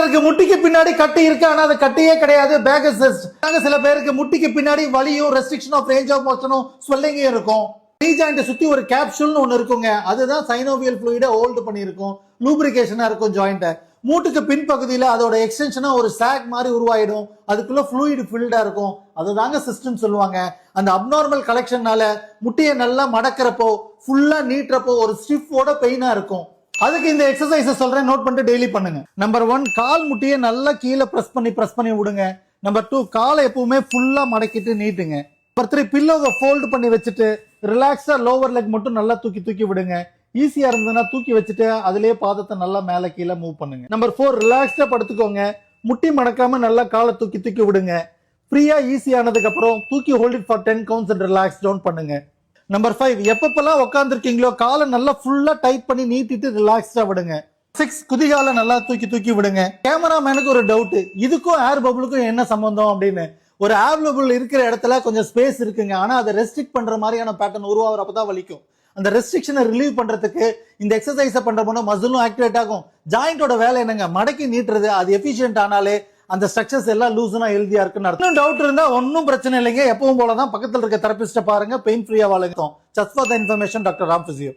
சிலருக்கு முட்டிக்கு பின்னாடி கட்டி இருக்கு, ஆனா அது கட்டியே கிடையாது, பேக் அசிஸ்ட். சில பேருக்கு முட்டிக்கு பின்னாடி வலியும் ரெஸ்ட்ரிக்ஷன் ஆஃப் ரேஞ்ச் ஆஃப் மோஷனும் ஸ்வெல்லிங்கும் இருக்கும். நீ ஜாயிண்ட் சுத்தி ஒரு கேப்சூல்னு ஒன்னு இருக்குங்க, அதுதான் சைனோவியல் ஃப்ளூயிட ஹோல்ட் பண்ணியிருக்கும், லூப்ரிகேஷனா இருக்கும் ஜாயிண்ட. மூட்டுக்கு பின்பகுதியில அதோட எக்ஸ்டென்ஷனா ஒரு சாக் மாதிரி உருவாயிடும், அதுக்குள்ள ஃப்ளூயிட் ஃபில்டா இருக்கும், அதுதாங்க சிஸ்டம் சொல்லுவாங்க. அந்த அப்நார்மல் கலெக்ஷன்னால முட்டியை நல்லா மடக்கிறப்போ ஃபுல்லா நீட்டுறப்போ ஒரு ஸ்டிஃபோட பெயினா இருக்கும். அதுக்கு இந்த எக்ஸசைஸ் சொல்றேன், நோட் பண்ணிட்டு டெய்லி பண்ணுங்க. நம்பர் 1, கால் முட்டியை நல்லா கீழே பிரஸ் பண்ணி விடுங்க. நம்பர் 2, காலை எப்பவுமே ஃபுல்லா மடக்கிட்டு நீட்டுங்க. நம்பர் 3, பில்லோவை ஃபோல்ட் பண்ணி வச்சுட்டு ரிலாக்ஸா லோவர் லெக் மட்டும் நல்லா தூக்கி விடுங்க. ஈஸியா இருந்ததுன்னா தூக்கி வச்சுட்டு அதுலயே பாதத்தை நல்லா மேல கீழே மூவ் பண்ணுங்க. நம்பர் 4, ரிலாக்ஸ்டா படுத்துக்கோங்க. முட்டி மடக்காம நல்லா காலை தூக்கி விடுங்க. ஃப்ரீயா ஈஸியானதுக்கு அப்புறம் தூக்கி hold it for 10 counts and relax down பண்ணுங்க. நம்பர் 5, எப்பப்பெல்லாம் உட்காந்துருக்கீங்களோ காலை நல்லா ஃபுல்லா டைட் பண்ணி நீட்டிட்டு ரிலாக்ஸ்டா விடுங்க. 6, குதிகால நல்லா தூக்கி விடுங்க. கேமராமேனுக்கு ஒரு டவுட், இதுக்கும் ஏர் பபுளுக்கும் என்ன சம்பந்தம் அப்படின்னு. ஒரு ஏர் பபுள் இருக்கிற இடத்துல கொஞ்சம் ஸ்பேஸ் இருக்குங்க, ஆனா அதை ரெஸ்ட்ரிக்ட் பண்ற மாதிரியான பேட்டர்ன் உருவாகிறப்பதான் வலிக்கும். அந்த ரெஸ்ட்ரிக்ஷனை ரிலீவ் பண்றதுக்கு இந்த எக்ஸசைஸ் பண்ற போது மசிலும் ஆக்டிவேட் ஆகும். ஜாயிண்டோட வேலை என்னங்க, மடக்கி நீட்டுறது. அது எஃபிஷியன்ட் ஆனாலே அந்த ஸ்ட்ரக்சர்ஸ் எல்லாம் லூஸ்னா ஹெல்தியா இருக்குன்னு அர்த்தம். டவுட் இருந்தா ஒன்னும் பிரச்சனை இல்லைங்க, எப்பவும் போலதான் பக்கத்துல இருக்க தெரபிஸ்ட பாருங்க, பெயின் ஃப்ரீயா வாழுங்க. Just for the information, doctor Ram physio.